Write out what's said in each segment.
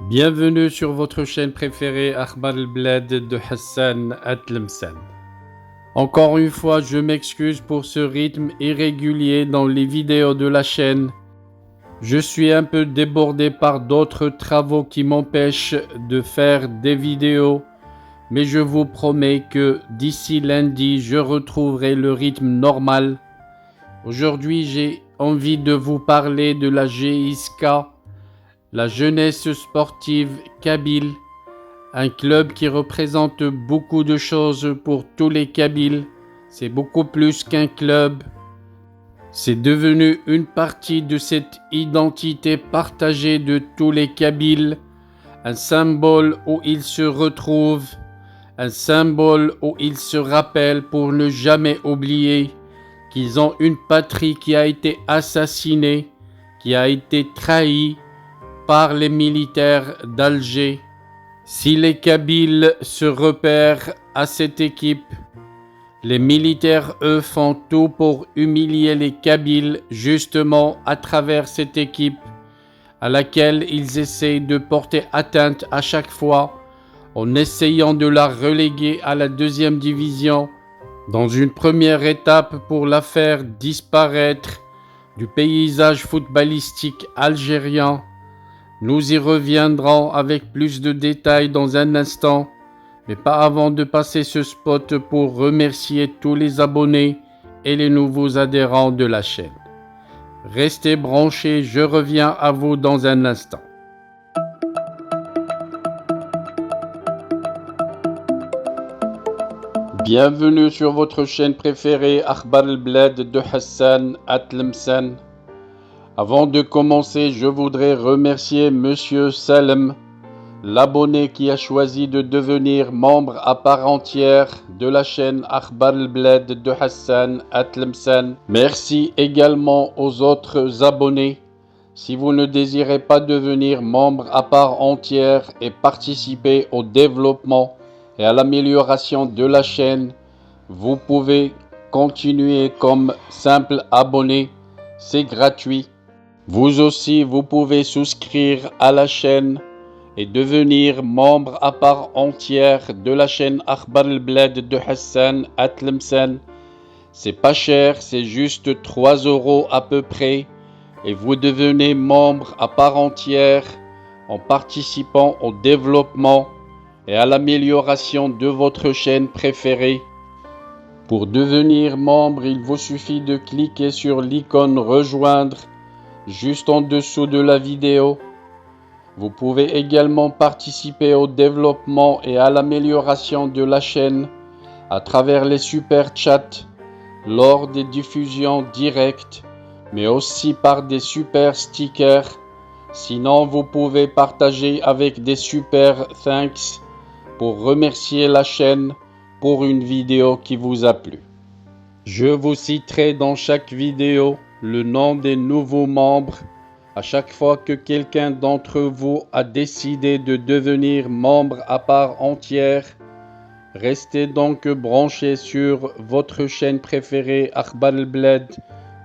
Bienvenue sur votre chaîne préférée Akhbar al-Bled de Hassan Atlemsan. Encore une fois, je m'excuse pour ce rythme irrégulier dans les vidéos de la chaîne. Je suis un peu débordé par d'autres travaux qui m'empêchent de faire des vidéos, mais je vous promets que d'ici lundi, je retrouverai le rythme normal. Aujourd'hui, j'ai envie de vous parler de la GISK, la jeunesse sportive kabyle, un club qui représente beaucoup de choses pour tous les Kabyles. C'est beaucoup plus qu'un club. C'est devenu une partie de cette identité partagée de tous les Kabyles, un symbole où ils se retrouvent, un symbole où ils se rappellent pour ne jamais oublier qu'ils ont une patrie qui a été assassinée, qui a été trahie par les militaires d'Alger. Si les Kabyles se repèrent à cette équipe, les militaires, eux, font tout pour humilier les Kabyles justement à travers cette équipe à laquelle ils essayent de porter atteinte à chaque fois en essayant de la reléguer à la deuxième division dans une première étape pour la faire disparaître du paysage footballistique algérien. Nous y reviendrons avec plus de détails dans un instant, mais pas avant de passer ce spot pour remercier tous les abonnés et les nouveaux adhérents de la chaîne. Restez branchés, je reviens à vous dans un instant. Bienvenue sur votre chaîne préférée Akhbar al-Bled de Hassan Atlemsan. Avant de commencer, je voudrais remercier Monsieur Salem, l'abonné qui a choisi de devenir membre à part entière de la chaîne Akhbar al-Bled de Hassan Atlemsan. Merci également aux autres abonnés. Si vous ne désirez pas devenir membre à part entière et participer au développement et à l'amélioration de la chaîne, vous pouvez continuer comme simple abonné. C'est gratuit. Vous aussi, vous pouvez souscrire à la chaîne et devenir membre à part entière de la chaîne Akhbar al-Bled de Hassan Atlemsan. C'est pas cher, c'est juste 3 € à peu près et vous devenez membre à part entière en participant au développement et à l'amélioration de votre chaîne préférée. Pour devenir membre, il vous suffit de cliquer sur l'icône rejoindre juste en dessous de la vidéo. Vous pouvez également participer au développement et à l'amélioration de la chaîne à travers les super chats lors des diffusions directes, mais aussi par des super stickers. Sinon, vous pouvez partager avec des super thanks pour remercier la chaîne pour une vidéo qui vous a plu. Je vous citerai dans chaque vidéo le nom des nouveaux membres à chaque fois que quelqu'un d'entre vous a décidé de devenir membre à part entière. Restez donc branchés sur votre chaîne préférée Akhbar al-Bled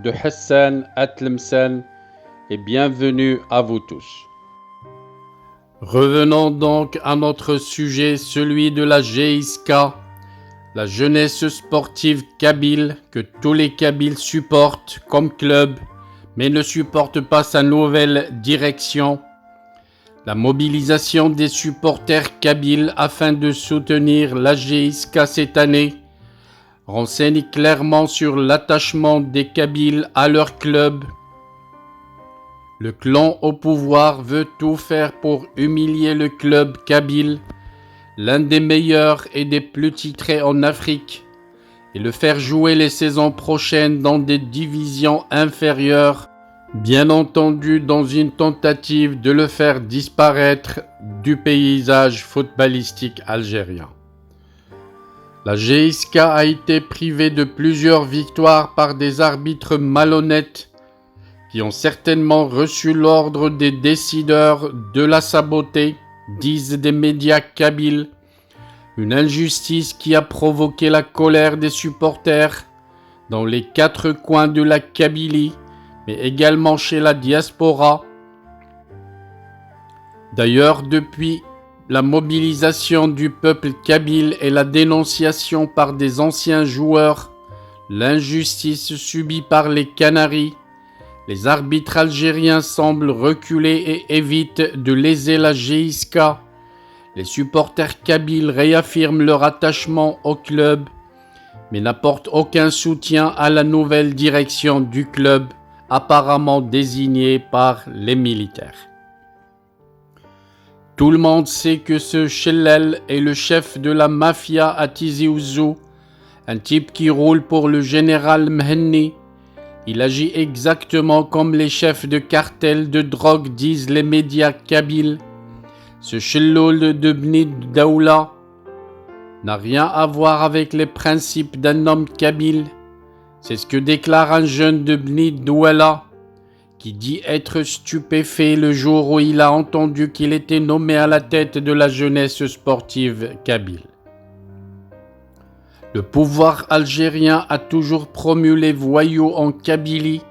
de Hassan Atlemsan et bienvenue à vous tous. Revenons donc à notre sujet, celui de la GISK, la jeunesse sportive kabyle que tous les Kabyles supportent comme club, mais ne supportent pas sa nouvelle direction. La mobilisation des supporters kabyles afin de soutenir la GISK cette année renseigne clairement sur l'attachement des Kabyles à leur club. Le clan au pouvoir veut tout faire pour humilier le club kabyle, l'un des meilleurs et des plus titrés en Afrique, et le faire jouer les saisons prochaines dans des divisions inférieures, bien entendu dans une tentative de le faire disparaître du paysage footballistique algérien. La GISK a été privée de plusieurs victoires par des arbitres malhonnêtes qui ont certainement reçu l'ordre des décideurs de la saboter, disent des médias kabyles. Une injustice qui a provoqué la colère des supporters dans les 4 coins de la Kabylie, mais également chez la diaspora. D'ailleurs, depuis la mobilisation du peuple kabyle et la dénonciation par des anciens joueurs, l'injustice subie par les Canaries, les arbitres algériens semblent reculer et évitent de léser la GISCA. Les supporters kabyles réaffirment leur attachement au club, mais n'apportent aucun soutien à la nouvelle direction du club, apparemment désignée par les militaires. Tout le monde sait que ce Chellel est le chef de la mafia à Tizi Ouzou, un type qui roule pour le général Mhenni. Il agit exactement comme les chefs de cartel de drogue disent les médias kabyles. Ce Chelloul de Bnid Daoula n'a rien à voir avec les principes d'un homme kabyle. C'est ce que déclare un jeune de Bnid Douala qui dit être stupéfait le jour où il a entendu qu'il était nommé à la tête de la jeunesse sportive kabyle. Le pouvoir algérien a toujours promu les voyous en Kabylie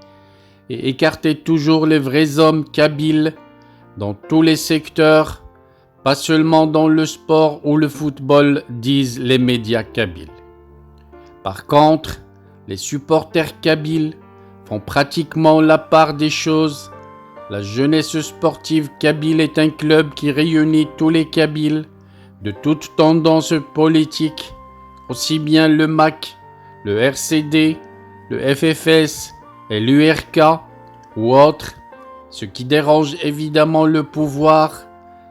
et écarté toujours les vrais hommes kabyles dans tous les secteurs, pas seulement dans le sport ou le football, disent les médias kabyles. Par contre, les supporters kabyles font pratiquement la part des choses. La jeunesse sportive kabyle est un club qui réunit tous les kabyles de toutes tendances politiques, aussi bien le MAC, le RCD, le FFS et l'URK ou autres, ce qui dérange évidemment le pouvoir.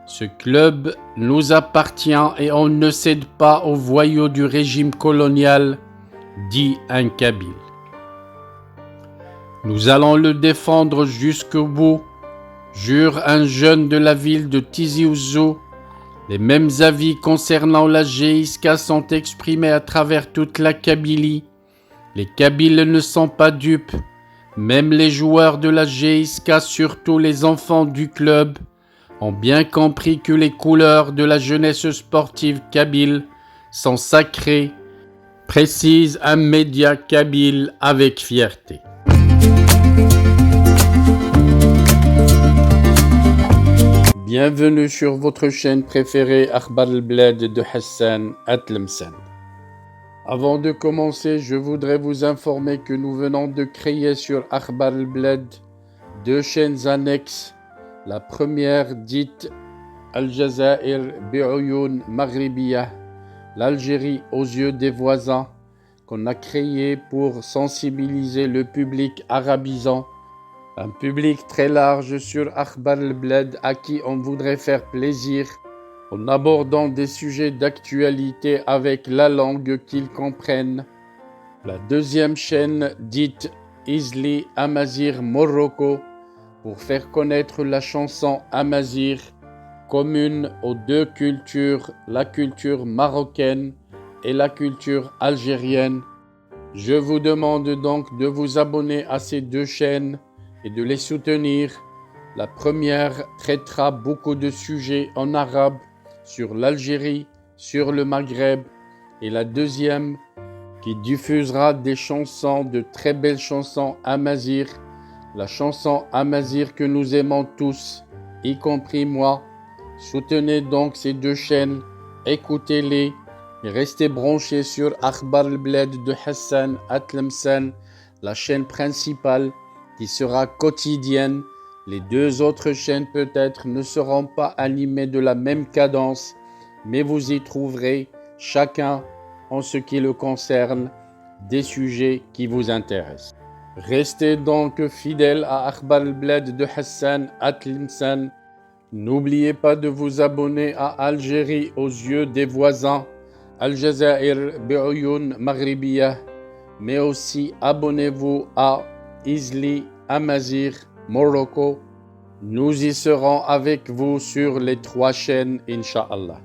Ce club nous appartient et on ne cède pas aux voyous du régime colonial, dit un kabyle. Nous allons le défendre jusqu'au bout, jure un jeune de la ville de Tizi Ouzou. Les mêmes avis concernant la GISCA sont exprimés à travers toute la Kabylie. Les Kabyles ne sont pas dupes. Même les joueurs de la GISCA, surtout les enfants du club, ont bien compris que les couleurs de la jeunesse sportive kabyle sont sacrées, précise un média kabyle avec fierté. Bienvenue sur votre chaîne préférée Akhbar al-Bled de Hassan Atlemsen. Avant de commencer, je voudrais vous informer que nous venons de créer sur Akhbar al-Bled 2 chaînes annexes. La première dite Al-Jazair bi'Oyoun Maghribiyah, l'Algérie aux yeux des voisins, qu'on a créée pour sensibiliser le public arabisant, un public très large sur Akhbar al-Bled à qui on voudrait faire plaisir en abordant des sujets d'actualité avec la langue qu'ils comprennent. La deuxième chaîne dite Isli Amazir Morocco pour faire connaître la chanson Amazir, commune aux deux cultures, la culture marocaine et la culture algérienne. Je vous demande donc de vous abonner à ces 2 chaînes et de les soutenir. La première traitera beaucoup de sujets en arabe sur l'Algérie, sur le Maghreb, et la deuxième qui diffusera des chansons, de très belles chansons amazigh, la chanson amazigh que nous aimons tous, y compris moi. Soutenez donc ces 2 chaînes, écoutez-les et restez branchés sur Akhbar al-Bled de Hassan Atlemsen, la chaîne principale qui sera quotidienne. Les 2 autres chaînes peut-être ne seront pas animées de la même cadence, mais vous y trouverez chacun, en ce qui le concerne, des sujets qui vous intéressent. Restez donc fidèles à Akhbar al-Bled de Hassan Atlemsen. N'oubliez pas de vous abonner à Algérie aux yeux des voisins, Al-Jazair bi'Oyoun Maghribiyah, mais aussi abonnez-vous à Isli Amazir Morocco. Nous y serons avec vous sur les 3 chaînes, Inch'Allah.